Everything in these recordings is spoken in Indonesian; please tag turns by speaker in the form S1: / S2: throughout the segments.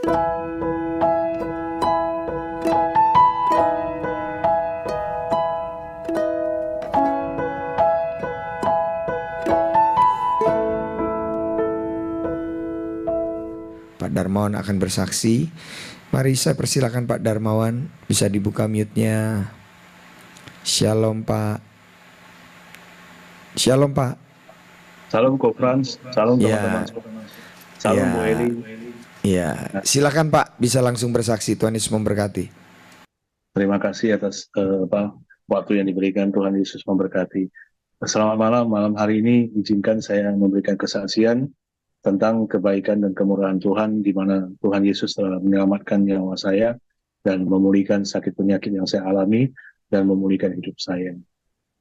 S1: Pak Darmawan akan bersaksi. Mari saya persilakan Pak Darmawan, bisa dibuka mute-nya. Shalom Pak. Shalom Pak.
S2: Salam Ko Frans, salam
S1: Ya,
S2: teman-teman. Salam Bu
S1: ya,
S2: Eli.
S1: ya. Silakan Pak, bisa langsung bersaksi. Tuhan Yesus memberkati.
S2: Terima kasih atas waktu yang diberikan. Tuhan Yesus memberkati. Selamat malam. Malam hari ini izinkan saya memberikan kesaksian tentang kebaikan dan kemurahan Tuhan, di mana Tuhan Yesus telah menyelamatkan nyawa saya dan memulihkan sakit penyakit yang saya alami dan memulihkan hidup saya.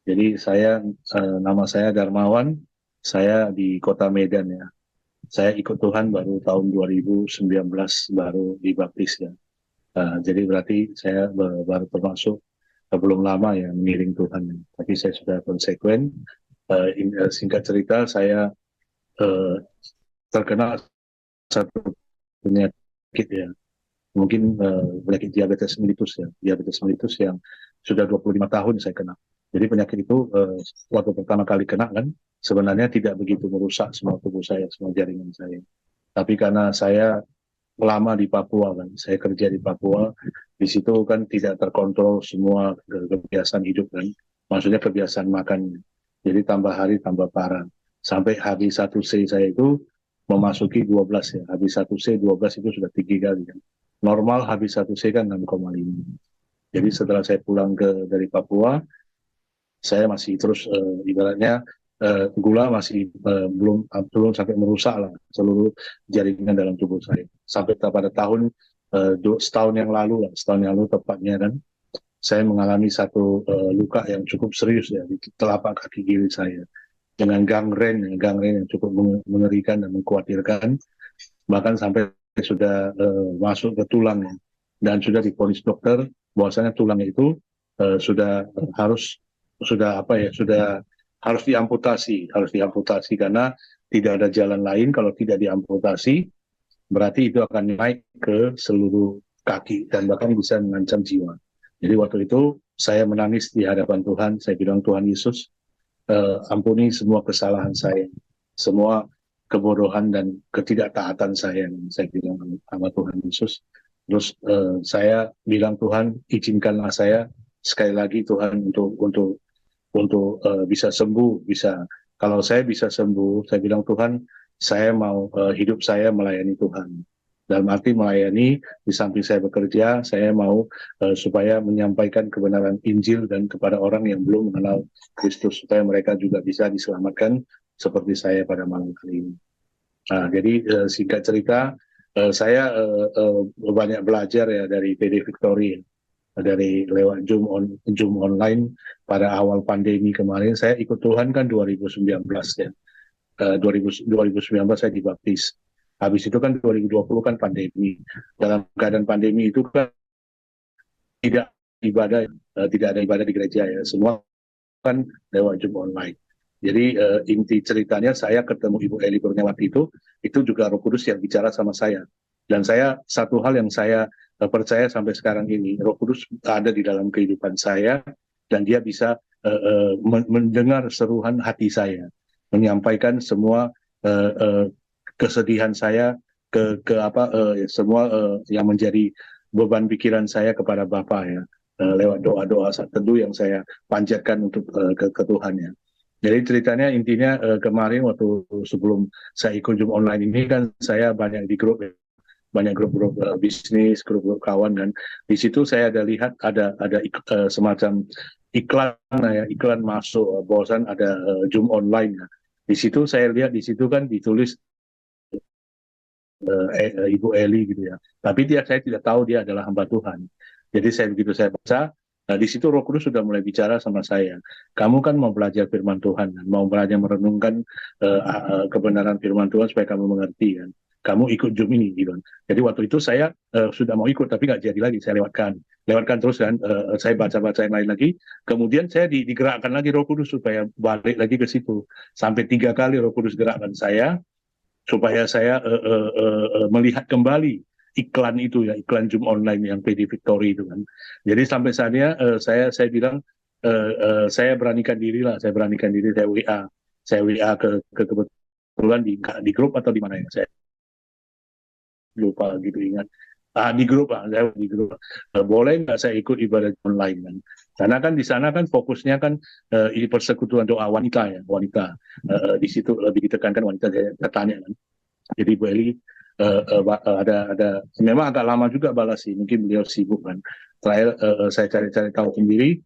S2: Jadi nama saya Darmawan, saya di Kota Medan ya. Saya ikut Tuhan baru tahun 2019 baru dibaptis ya. Jadi berarti saya baru termasuk belum lama ya mengiring Tuhan. Tapi saya sudah konsekuen. Singkat cerita, saya terkena satu penyakit ya. Mungkin penyakit diabetes mellitus ya. Diabetes mellitus yang sudah 25 tahun saya kena. Jadi penyakit itu waktu pertama kali kena kan sebenarnya tidak begitu merusak semua tubuh saya, semua jaringan saya. Tapi karena saya lama di Papua kan, saya kerja di Papua, di situ kan tidak terkontrol semua kebiasaan hidup kan, maksudnya kebiasaan makan. Jadi tambah hari tambah parah. Sampai HB1C saya itu memasuki 12 ya, HB1C 12 itu sudah tinggi kali kan. Normal HB1C kan 6,5. Jadi setelah saya pulang dari Papua, saya masih terus ibaratnya gula masih belum sampai merusak lah seluruh jaringan dalam tubuh saya. Sampai pada tahun setahun yang lalu tepatnya kan, saya mengalami satu luka yang cukup serius ya di telapak kaki kiri saya dengan gangren yang cukup mengerikan dan mengkhawatirkan, bahkan sampai sudah masuk ke tulang ya. Dan sudah divonis dokter bahwasanya tulangnya itu sudah harus diamputasi karena tidak ada jalan lain. Kalau tidak diamputasi berarti itu akan naik ke seluruh kaki dan bahkan bisa mengancam jiwa. Jadi waktu itu saya menangis di hadapan Tuhan. Saya bilang, Tuhan Yesus, ampuni semua kesalahan saya, semua kebodohan dan ketidaktaatan saya. Saya bilang sama Tuhan Yesus. Terus saya bilang, Tuhan, izinkanlah saya sekali lagi Tuhan untuk bisa sembuh, kalau saya bisa sembuh, saya bilang, Tuhan, saya mau hidup saya melayani Tuhan. Dalam arti melayani, di samping saya bekerja, saya mau supaya menyampaikan kebenaran Injil dan kepada orang yang belum mengenal Kristus, supaya mereka juga bisa diselamatkan seperti saya pada malam kali ini. Nah, jadi singkat cerita, saya banyak belajar ya dari PD Victory, dari lewat Zoom online pada awal pandemi kemarin. Saya ikut Tuhan kan 2019 ya. 2019 saya dibaptis. Habis itu kan 2020 kan pandemi. Dalam keadaan pandemi itu kan tidak tidak ada ibadah di gereja ya. Semua kan lewat Zoom online. Jadi inti ceritanya saya ketemu Ibu Eli Kurniawati itu juga Roh Kudus yang bicara sama saya. Dan satu hal yang saya percaya sampai sekarang ini, Roh Kudus ada di dalam kehidupan saya dan dia bisa mendengar seruan hati saya, menyampaikan semua kesedihan saya semua yang menjadi beban pikiran saya kepada Bapa ya, lewat doa-doa saat teduh yang saya panjatkan untuk ke Tuhan ya. Jadi ceritanya intinya kemarin waktu sebelum saya ikut Zoom online ini kan saya banyak di grup ya, banyak grup-grup bisnis, grup-grup kawan, dan di situ saya lihat ada semacam iklan masuk bahwasan ada Zoom online. Di situ saya lihat di situ kan ditulis Ibu Eli gitu ya. Tapi saya tidak tahu dia adalah hamba Tuhan. Jadi begitu saya baca, nah di situ Roh Kudus sudah mulai bicara sama saya. Kamu kan mau belajar firman Tuhan, mau belajar merenungkan kebenaran firman Tuhan supaya kamu mengerti kan. Kamu ikut Zoom ini gitu. Jadi waktu itu saya sudah mau ikut tapi nggak jadi lagi, saya lewatkan terus kan. Saya baca yang lain lagi. Kemudian saya digerakkan lagi Roh Kudus supaya balik lagi ke situ. Sampai 3 kali Roh Kudus gerakkan saya supaya saya melihat kembali iklan itu ya, iklan Zoom online yang PD Victory itu kan. Jadi sampai saatnya saya bilang saya beranikan diri lah, saya beranikan diri, saya WA ke kebetulan di grup atau di mana ya, saya lupa gitu ingat. Di grup lah, saya di grup. Boleh nggak saya ikut ibadah online kan? Karena kan di sana kan fokusnya kan ini persekutuan doa wanita ya, wanita. Di situ lebih ditekankan wanita, saya tanya kan. Jadi Bu Eli ada memang agak lama juga balas sih, mungkin beliau sibuk kan. Terakhir saya cari-cari tahu sendiri,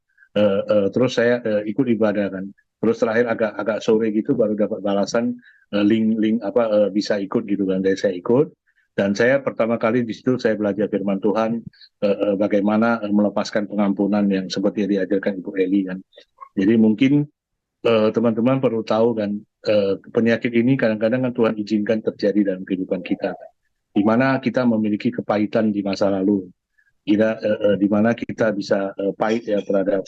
S2: terus saya ikut ibadah kan. Terus terakhir agak sore gitu baru dapat balasan link apa bisa ikut gitu kan. Dari saya ikut dan saya pertama kali di situ saya belajar firman Tuhan, bagaimana melepaskan pengampunan yang seperti yang diajarkan Ibu Eli kan. Jadi mungkin teman-teman perlu tahu kan, penyakit ini kadang-kadang kan Tuhan izinkan terjadi dalam kehidupan kita, di mana kita memiliki kepahitan di masa lalu, di mana kita bisa pahit ya terhadap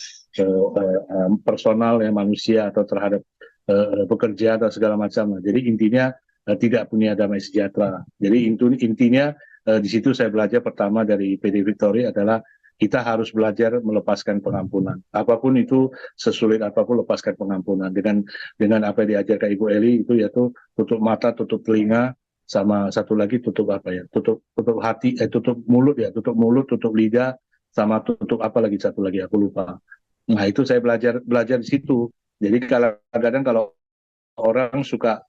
S2: personal ya manusia atau terhadap pekerja atau segala macam. Jadi intinya tidak punya damai sejahtera. Jadi intinya di situ saya belajar pertama dari PD Victory adalah kita harus belajar melepaskan pengampunan. Apapun itu, sesulit apapun lepaskan pengampunan. Dengan apa yang diajarkan Ibu Eli itu yaitu tutup mata, tutup telinga, sama satu lagi tutup apa ya? Tutup hati, tutup mulut ya, tutup mulut, tutup lidah, sama tutup apa lagi satu lagi aku lupa. Nah itu saya belajar di situ. Jadi kadang-kadang kalau orang suka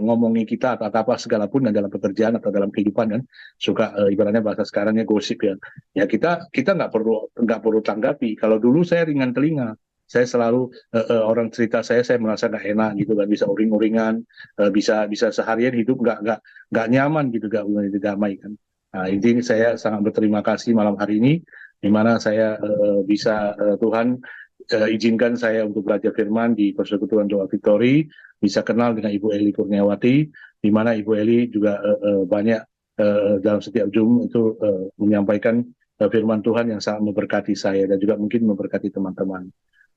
S2: ngomongin kita atau apa segala pun dalam pekerjaan atau dalam kehidupan kan suka ibaratnya bahasa sekarangnya gosip ya, ya kita nggak perlu tanggapi. Kalau dulu saya ringan telinga, saya selalu orang cerita saya merasa nggak enak gitu kan, bisa uring-uringan, bisa seharian hidup nggak nyaman gitu, nggak damai kan. Nah intinya saya sangat berterima kasih malam hari ini di mana saya bisa Tuhan izinkan saya untuk belajar firman di Persekutuan Doa Victory, bisa kenal dengan Ibu Eli Kurniawati, di mana Ibu Eli juga banyak dalam setiap Zoom itu menyampaikan firman Tuhan yang sangat memberkati saya dan juga mungkin memberkati teman-teman.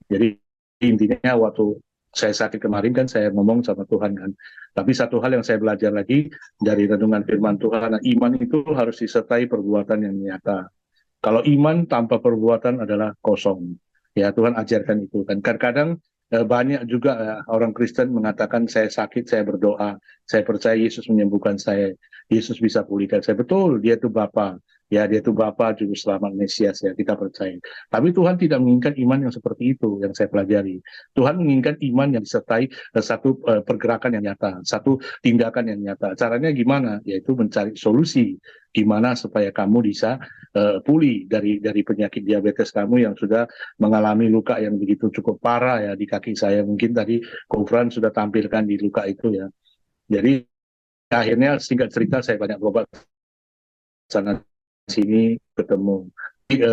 S2: Jadi intinya waktu saya sakit kemarin kan saya ngomong sama Tuhan kan. Tapi satu hal yang saya belajar lagi dari renungan firman Tuhan, iman itu harus disertai perbuatan yang nyata. Kalau iman tanpa perbuatan adalah kosong. Ya Tuhan ajarkan itu kan. Kadang-kadang banyak juga orang Kristen mengatakan saya sakit, saya berdoa, saya percaya Yesus menyembuhkan saya, Yesus bisa pulihkan saya. Betul, dia itu Bapa. Ya, dia itu Bapa Juru Selamat Mesias ya, kita percaya. Tapi Tuhan tidak menginginkan iman yang seperti itu yang saya pelajari. Tuhan menginginkan iman yang disertai satu pergerakan yang nyata, satu tindakan yang nyata. Caranya gimana? Yaitu mencari solusi gimana supaya kamu bisa pulih dari penyakit diabetes kamu yang sudah mengalami luka yang begitu cukup parah ya di kaki saya. Mungkin tadi Gofran sudah tampilkan di luka itu ya. Jadi akhirnya singkat cerita saya banyak berobat sana sini ketemu.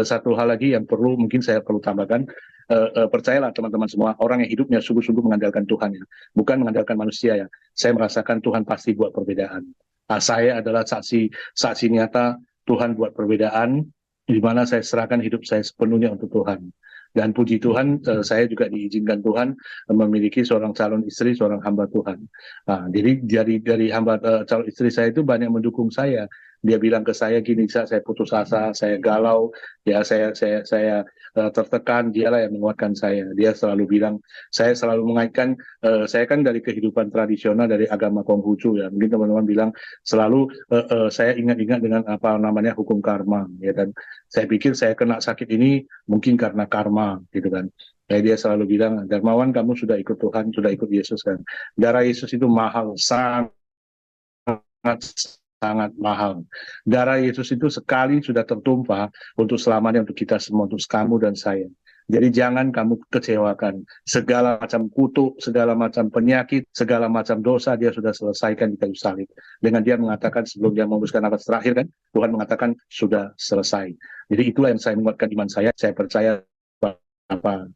S2: Satu hal lagi yang mungkin saya perlu tambahkan, percayalah teman-teman semua, orang yang hidupnya sungguh-sungguh mengandalkan Tuhan ya, bukan mengandalkan manusia ya. Saya merasakan Tuhan pasti buat perbedaan. Saya adalah saksi nyata Tuhan buat perbedaan, di mana saya serahkan hidup saya sepenuhnya untuk Tuhan. Dan puji Tuhan, saya juga diizinkan Tuhan memiliki seorang calon istri, seorang hamba Tuhan. Nah, jadi dari hamba calon istri saya itu banyak mendukung saya. Dia bilang ke saya gini, saya putus asa, saya galau, ya saya tertekan, dialah yang menguatkan saya. Dia selalu bilang, saya selalu mengaitkan, saya kan dari kehidupan tradisional dari agama Konghucu ya. Mungkin teman-teman bilang selalu saya ingat-ingat dengan apa namanya hukum karma, ya kan. Saya pikir saya kena sakit ini mungkin karena karma, gitu kan. Dia selalu bilang, Darmawan kamu sudah ikut Tuhan, sudah ikut Yesus kan. Darah Yesus itu mahal, sangat sangat mahal. Darah Yesus itu sekali sudah tertumpah untuk selamanya untuk kita semua, untuk kamu dan saya. Jadi jangan kamu kecewakan. Segala macam kutuk, segala macam penyakit, segala macam dosa dia sudah selesaikan di kayu salib. Dengan dia mengatakan sebelum dia membuskan nafas terakhir kan, Tuhan mengatakan sudah selesai. Jadi itulah yang saya menguatkan iman saya. Saya percaya apa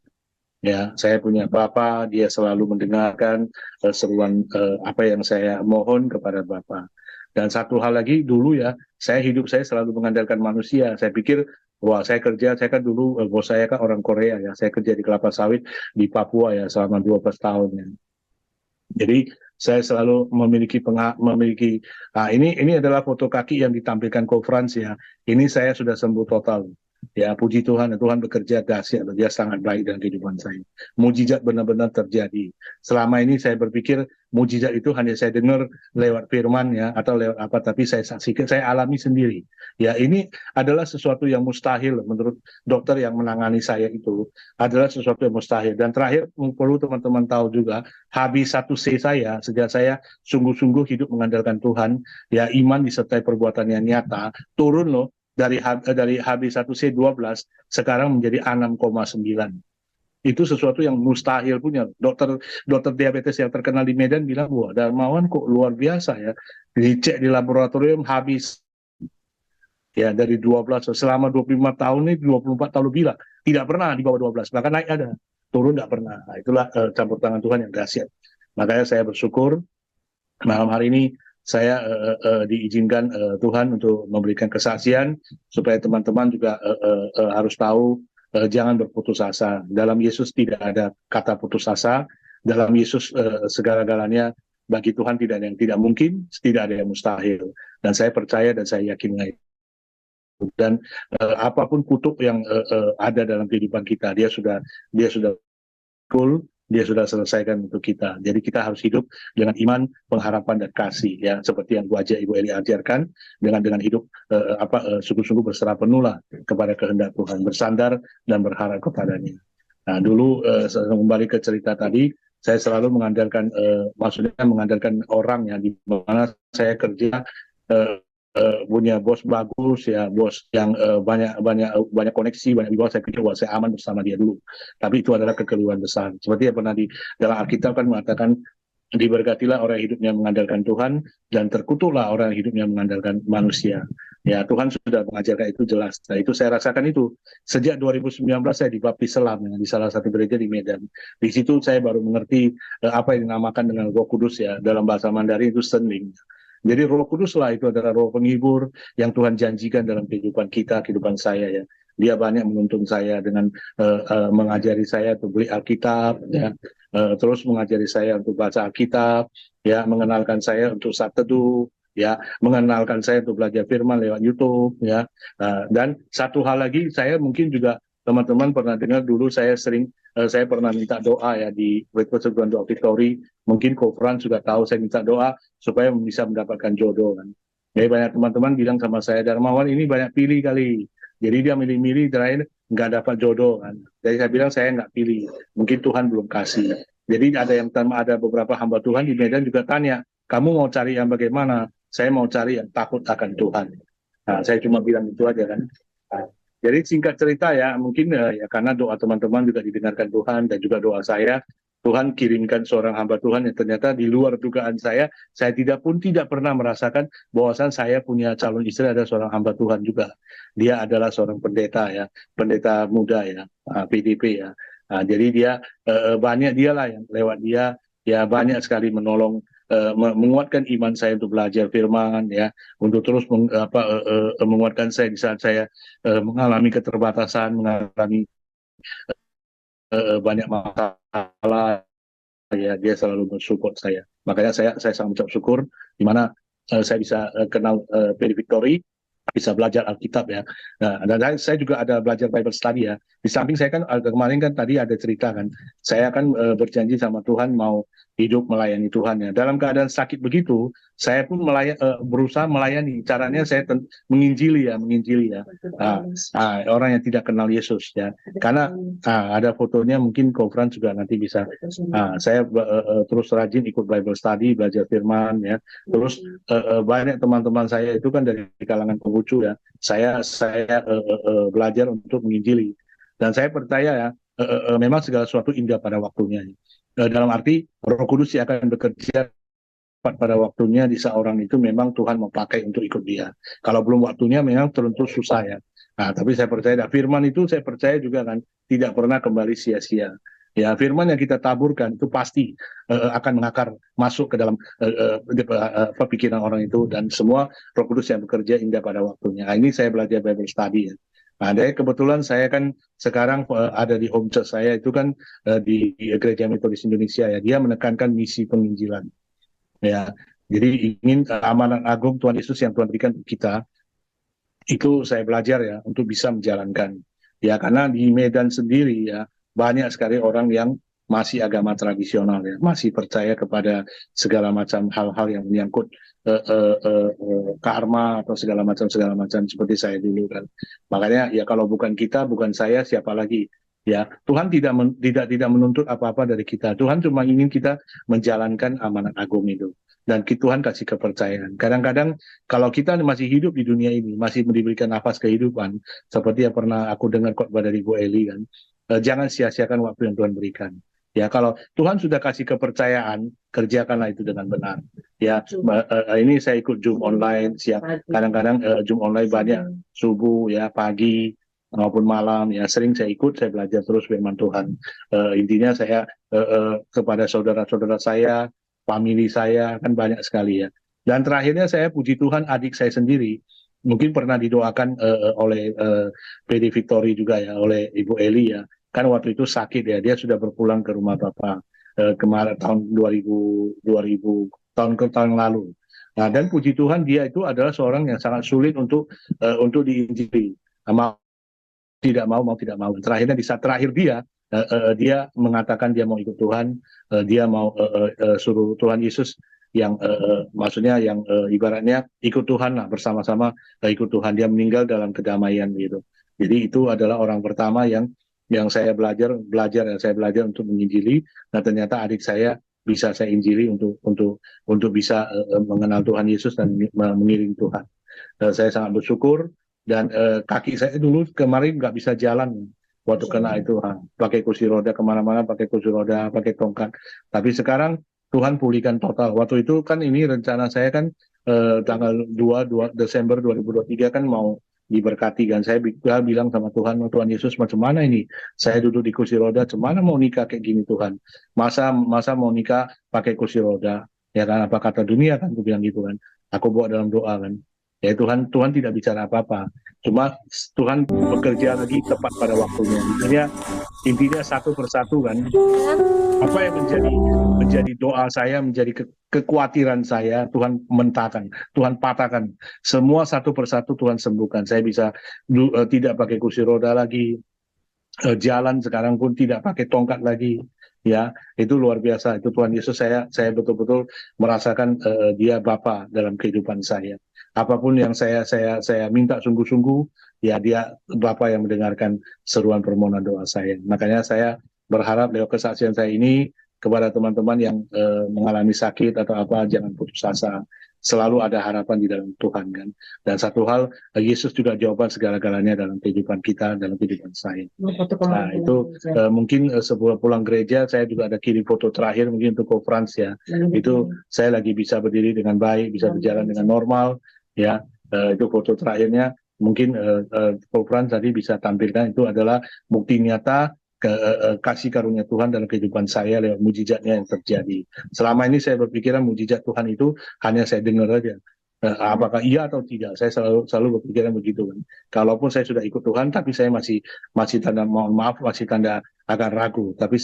S2: ya, saya punya Bapa, dia selalu mendengarkan seruan apa yang saya mohon kepada Bapa. Dan satu hal lagi, dulu ya, hidup saya selalu mengandalkan manusia. Saya pikir, wah saya kan dulu, bos saya kan orang Korea ya, saya kerja di kelapa sawit di Papua ya selama 12 tahun ya. Jadi saya selalu memiliki ini adalah foto kaki yang ditampilkan conference ya. Ini saya sudah sembuh total. Ya, puji Tuhan, Tuhan bekerja dahsyat, dia sangat baik dalam kehidupan saya. Mujizat benar-benar terjadi. Selama ini saya berpikir mujizat itu hanya saya dengar lewat firman ya, atau lewat apa, tapi saya saksikan, saya alami sendiri. Ya, ini adalah sesuatu yang mustahil menurut dokter yang menangani saya itu, adalah sesuatu yang mustahil. Dan terakhir, perlu teman-teman tahu juga, HB1C saya, sejak saya sungguh-sungguh hidup mengandalkan Tuhan, ya iman disertai perbuatan yang nyata, turun loh, dari HB1C 12 sekarang menjadi 6,9. Itu sesuatu yang mustahil punya. Dokter diabetes yang terkenal di Medan bilang, wah Darmawan kok luar biasa ya. Dicek di laboratorium habis ya dari 12 selama 25 tahun ini 24 tahun lebih lah. Tidak pernah di bawah 12, bahkan naik ada. Turun tidak pernah. Nah, itulah campur tangan Tuhan yang dahsyat. Makanya saya bersyukur malam hari ini saya diizinkan Tuhan untuk memberikan kesaksian supaya teman-teman juga harus tahu jangan berputus asa. Dalam Yesus tidak ada kata putus asa. Dalam Yesus segala-galanya bagi Tuhan tidak ada yang tidak mungkin, tidak ada yang mustahil. Dan saya percaya dan saya yakin itu. Dan apapun kutuk yang ada dalam kehidupan kita, dia sudah full, dia sudah selesaikan untuk kita. Jadi kita harus hidup dengan iman, pengharapan dan kasih ya, seperti yang Bu Aja Ibu Eli ajarkan, dengan hidup sungguh-sungguh berserah penuh lah kepada kehendak Tuhan, bersandar dan berharap kepadanya. Nah, dulu kembali ke cerita tadi, saya selalu mengandalkan maksudnya mengandalkan orang ya, di mana saya kerja punya bos bagus ya, bos yang banyak koneksi, banyak wibawa. Saya pikir wah saya aman bersama dia dulu, tapi itu adalah kekeliruan besar. Seperti yang pernah di dalam Alkitab kan mengatakan, diberkatilah orang yang hidupnya mengandalkan Tuhan dan terkutuklah orang yang hidupnya mengandalkan manusia. Ya, Tuhan sudah mengajarkan itu jelas. Nah, itu saya rasakan itu sejak 2019 saya dibaptis selam ya, di salah satu gereja di Medan. Di situ saya baru mengerti apa yang dinamakan dengan Roh Kudus ya, dalam bahasa Mandarin itu Senling. Jadi Roh Kudus lah itu adalah roh penghibur yang Tuhan janjikan dalam kehidupan kita, kehidupan saya ya. Dia banyak menuntun saya dengan mengajari saya untuk beli Alkitab, ya, terus mengajari saya untuk baca Alkitab, ya, mengenalkan saya untuk saat teduh, ya, mengenalkan saya untuk belajar firman lewat YouTube, ya. Dan satu hal lagi, saya mungkin juga teman-teman pernah dengar dulu saya pernah minta doa ya di Persekutuan Doa Victory. Mungkin Kofran juga tahu saya minta doa supaya bisa mendapatkan jodoh kan. Jadi banyak teman-teman bilang sama saya, Darmawan ini banyak pilih kali. Jadi dia milih-milih terakhir nggak dapat jodoh kan. Jadi saya bilang saya nggak pilih. Mungkin Tuhan belum kasih. Jadi ada beberapa hamba Tuhan di Medan juga tanya, kamu mau cari yang bagaimana? Saya mau cari yang takut akan Tuhan. Nah, saya cuma bilang itu aja kan. Nah, jadi singkat cerita ya, mungkin ya karena doa teman-teman juga didengarkan Tuhan dan juga doa saya, Tuhan kirimkan seorang hamba Tuhan yang ternyata di luar dugaan saya tidak pernah merasakan bahwasan saya punya calon istri ada seorang hamba Tuhan juga. Dia adalah seorang pendeta ya, pendeta muda ya, PDP ya. Nah, jadi dia banyak dialah yang lewat dia ya banyak sekali menolong menguatkan iman saya untuk belajar firman ya, untuk terus menguatkan saya di saat saya mengalami keterbatasan, mengalami banyak masalah ya, dia selalu mensupport saya. Makanya saya sangat mengucap syukur di mana saya bisa kenal Peri Victory, bisa belajar Alkitab ya. Nah, dan saya juga ada belajar Bible study ya. Di samping saya kan kemarin kan tadi ada cerita kan, saya kan berjanji sama Tuhan mau hidup melayani Tuhan ya. Dalam keadaan sakit begitu, saya pun berusaha melayani. Caranya saya menginjili ya. Orang yang tidak kenal Yesus ya. Karena ada fotonya, mungkin Kofran juga nanti bisa. Saya terus rajin ikut Bible study, belajar firman ya. Terus banyak teman-teman saya itu kan dari kalangan Konghucu ya. Saya belajar untuk menginjili. Dan saya percaya ya, memang segala sesuatu indah pada waktunya. Dalam arti Roh Kudus yang akan bekerja pada waktunya di seorang itu memang Tuhan mau pakai untuk ikut dia. Kalau belum waktunya memang tentu susah ya. Nah, tapi saya percaya firman itu saya percaya juga kan tidak pernah kembali sia-sia. Ya, firman yang kita taburkan itu pasti akan mengakar masuk ke dalam pikiran orang itu, dan semua Roh Kudus yang bekerja indah pada waktunya. Nah, ini saya belajar Bible study ya. Nah, dari kebetulan saya kan sekarang ada di home church saya itu kan di Gereja Metodis Indonesia ya. Dia menekankan misi penginjilan. ya. Jadi ingin amanat agung Tuhan Yesus yang Tuhan berikan kita itu saya belajar ya untuk bisa menjalankan ya, karena di Medan sendiri ya banyak sekali orang yang masih agama tradisional ya, masih percaya kepada segala macam hal-hal yang menyangkut karma atau segala macam seperti saya dulu kan. Makanya ya kalau bukan kita, bukan saya, siapa lagi? Ya, Tuhan tidak menuntut apa-apa dari kita. Tuhan cuma ingin kita menjalankan amanat agung itu. Dan Tuhan kasih kepercayaan. Kadang-kadang kalau kita masih hidup di dunia ini, masih diberikan nafas kehidupan, seperti yang pernah aku dengar khotbah dari Bu Eli kan, jangan sia-siakan waktu yang Tuhan berikan. Ya, kalau Tuhan sudah kasih kepercayaan, kerjakanlah itu dengan benar. Ya, ini saya ikut Zoom online, siap. Kadang-kadang Zoom online banyak subuh, ya, pagi maupun malam. Ya, sering saya ikut, saya belajar terus firman Tuhan. Intinya saya kepada saudara-saudara saya, famili saya kan banyak sekali ya. Dan terakhirnya saya puji Tuhan adik saya sendiri mungkin pernah didoakan oleh PD Victory juga ya, oleh Ibu Eli ya. Kan waktu itu sakit ya, dia sudah berpulang ke rumah Bapak kemarin tahun 2000 tahun lalu. Nah, dan puji Tuhan dia itu adalah seorang yang sangat sulit untuk diinjili. Mau tidak mau. Terakhirnya di saat terakhir dia mengatakan dia mau ikut Tuhan, dia mau suruh Tuhan Yesus yang maksudnya yang ibaratnya ikut Tuhan lah, bersama-sama ikut Tuhan. Dia meninggal dalam kedamaian gitu. Jadi itu adalah orang pertama yang saya belajar untuk menginjili. Nah, ternyata adik saya bisa saya injili untuk bisa mengenal Tuhan Yesus dan mengiring Tuhan. Saya sangat bersyukur. Dan kaki saya dulu kemarin nggak bisa jalan waktu kena itu, pakai kursi roda kemana-mana, pakai kursi roda, pakai tongkat. Tapi sekarang Tuhan pulihkan total. Waktu itu kan ini rencana saya kan tanggal 2 Desember 2023 kan mau diberkati kan. Saya bilang sama Tuhan, Tuhan Yesus macam mana ini? Saya duduk di kursi roda, cuman mau nikah kayak gini Tuhan? Masa mau nikah pakai kursi roda? Ya kan, apa kata dunia kan? Aku bilang gitu kan. Aku bawa dalam doa kan. Ya Tuhan tidak bicara apa-apa. Cuma Tuhan bekerja lagi tepat pada waktunya. Intinya satu persatu kan. Apa yang menjadi doa saya, menjadi kekhawatiran saya, Tuhan mentahkan, Tuhan patahkan. Semua satu persatu Tuhan sembuhkan. Saya bisa tidak pakai kursi roda lagi, jalan sekarang pun tidak pakai tongkat lagi. Ya, itu luar biasa. Itu Tuhan Yesus, saya betul-betul merasakan dia Bapa dalam kehidupan saya. Apapun yang saya minta sungguh-sungguh, ya dia Bapa yang mendengarkan seruan permohonan doa saya. Makanya saya berharap lewat kesaksian saya ini kepada teman-teman yang mengalami sakit atau apa, jangan putus asa. Selalu ada harapan di dalam Tuhan kan. Dan satu hal, Yesus juga jawaban segala-galanya dalam kehidupan kita, dalam kehidupan saya. Nah, itu mungkin sebelum pulang gereja, saya juga ada kirim foto terakhir mungkin untuk konferensi ya. Itu saya lagi bisa berdiri dengan baik, bisa berjalan dengan normal, ya. Itu foto terakhirnya. Mungkin konferensi tadi bisa tampilkan, itu adalah bukti nyata kasih karunia Tuhan dalam kehidupan saya lewat mujizatnya yang terjadi. Selama ini saya berpikiran mujizat Tuhan itu hanya saya dengar aja. Apakah iya atau tidak? Saya selalu berpikiran begitu kan. Kalaupun saya sudah ikut Tuhan, tapi saya masih tanda mohon maaf, masih tanda akan ragu. Tapi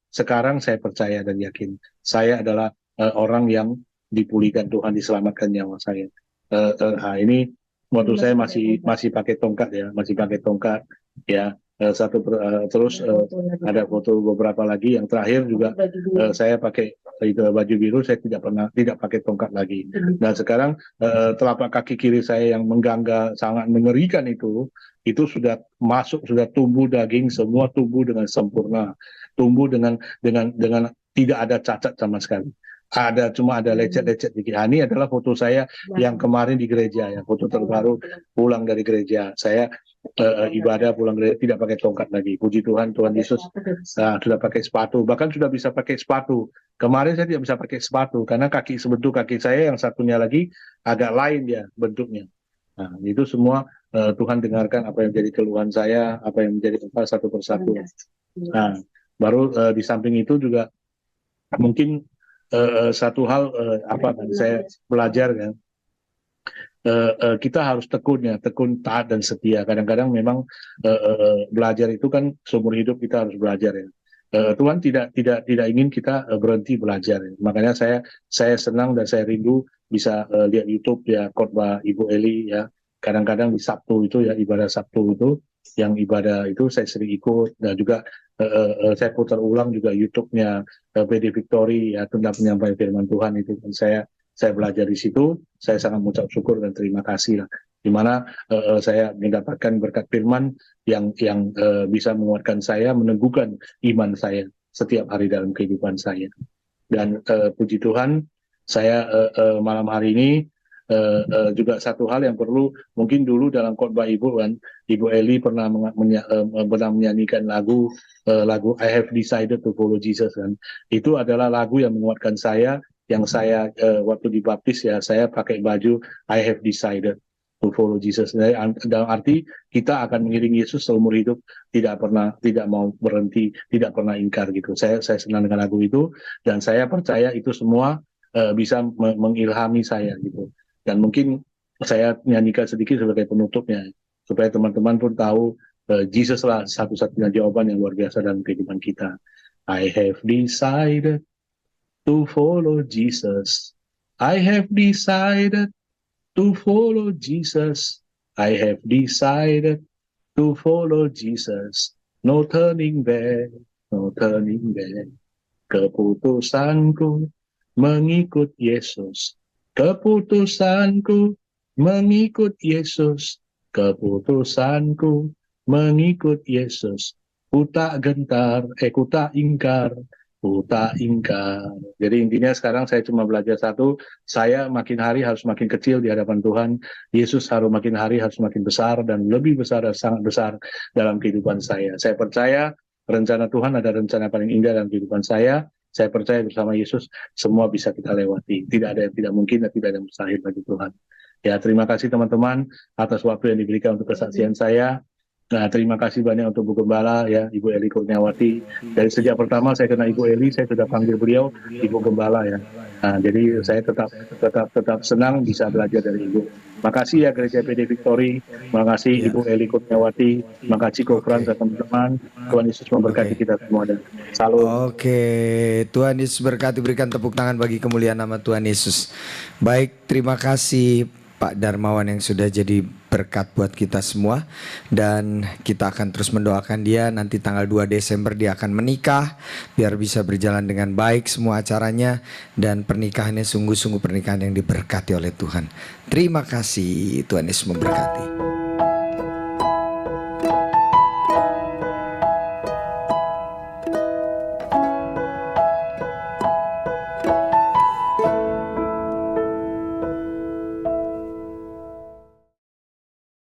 S2: sekarang saya percaya dan yakin saya adalah orang yang dipulihkan Tuhan, diselamatkan nyawa saya. Ini waktu saya masih pakai tongkat ya, masih pakai tongkat ya. Terus ada foto beberapa lagi yang terakhir juga saya pakai itu baju biru, saya tidak pakai tongkat lagi. Dan sekarang telapak kaki kiri saya yang menggangga sangat mengerikan itu sudah masuk, sudah tumbuh daging, semua tumbuh dengan sempurna, tumbuh dengan tidak ada cacat sama sekali. Cuma ada lecet-lecet dikit. Ini adalah foto saya yang kemarin di gereja ya, foto terbaru pulang dari gereja. Saya ibadah pulang gereja tidak pakai tongkat lagi. Puji Tuhan, Tuhan Yesus sudah pakai sepatu, bahkan sudah bisa pakai sepatu. Kemarin saya tidak bisa pakai sepatu karena sebentuk kaki saya yang satunya lagi agak lain ya bentuknya. Nah, itu semua Tuhan dengarkan apa yang menjadi keluhan saya, apa yang menjadi satu persatu. Nah, baru di samping itu juga mungkin satu hal apa kan saya belajar kan, kita harus tekun taat dan setia. Kadang-kadang memang belajar itu kan seumur hidup kita harus belajar ya. Tuhan tidak ingin kita berhenti belajar. Makanya saya senang dan saya rindu bisa lihat YouTube ya khotbah Ibu Eli ya. Kadang-kadang di Sabtu itu ya ibadah Sabtu itu yang ibadah itu saya sering ikut, dan juga saya putar ulang juga YouTube-nya PD Victory ya tentang penyampaian firman Tuhan itu. Dan saya belajar di situ. Saya sangat mengucap syukur dan terima kasih lah. Di mana saya mendapatkan berkat firman yang bisa menguatkan saya, meneguhkan iman saya setiap hari dalam kehidupan saya. Dan puji Tuhan, saya malam hari ini juga satu hal yang perlu, mungkin dulu dalam khotbah Ibu kan, Ibu Eli pernah pernah menyanyikan lagu I Have Decided to Follow Jesus kan. Itu adalah lagu yang menguatkan saya, yang saya waktu dibaptis ya saya pakai baju I Have Decided to Follow Jesus. Dalam arti kita akan mengiringi Yesus seumur hidup, tidak mau berhenti, tidak pernah ingkar gitu. Saya senang dengan lagu itu, dan saya percaya itu semua bisa mengilhami saya gitu. Dan mungkin saya nyanyikan sedikit sebagai penutupnya, supaya teman-teman pun tahu Jesus lah satu-satunya jawaban yang luar biasa dalam kehidupan kita. I have decided to follow Jesus. I have decided to follow Jesus. I have decided to follow Jesus. No turning back, no turning back. Keputusanku mengikut Yesus. Keputusanku mengikut Yesus. Keputusanku mengikut Yesus. Ku tak gentar, ku tak ingkar, ku tak ingkar. Jadi intinya sekarang saya cuma belajar satu, saya makin hari harus makin kecil di hadapan Tuhan. Yesus harus makin hari harus makin besar, dan lebih besar dan sangat besar dalam kehidupan saya. Saya percaya rencana Tuhan ada rencana paling indah dalam kehidupan saya. Saya percaya bersama Yesus semua bisa kita lewati. Tidak ada yang tidak mungkin dan tidak ada yang mustahil bagi Tuhan. Ya, terima kasih teman-teman atas waktu yang diberikan untuk kesaksian saya. Nah, terima kasih banyak untuk Bu Gembala ya, Ibu Eli Kurniawati. Dari sejak pertama saya kenal Ibu Eli, saya sudah panggil beliau Ibu Gembala ya. Nah, jadi saya tetap senang bisa belajar dari Ibu. Makasih ya Gereja PD Victory, makasih Ibu Eli Kurniawati, makasih Ko Frans dan teman-teman. Tuhan Yesus memberkati kita semua dan salam.
S1: Oke, Tuhan Yesus berkati, berikan tepuk tangan bagi kemuliaan nama Tuhan Yesus. Baik, terima kasih Pak Darmawan yang sudah jadi berkat buat kita semua, dan kita akan terus mendoakan dia. Nanti tanggal 2 Desember dia akan menikah, biar bisa berjalan dengan baik semua acaranya, dan pernikahannya sungguh-sungguh pernikahan yang diberkati oleh Tuhan. Terima kasih, Tuhan Yesus memberkati.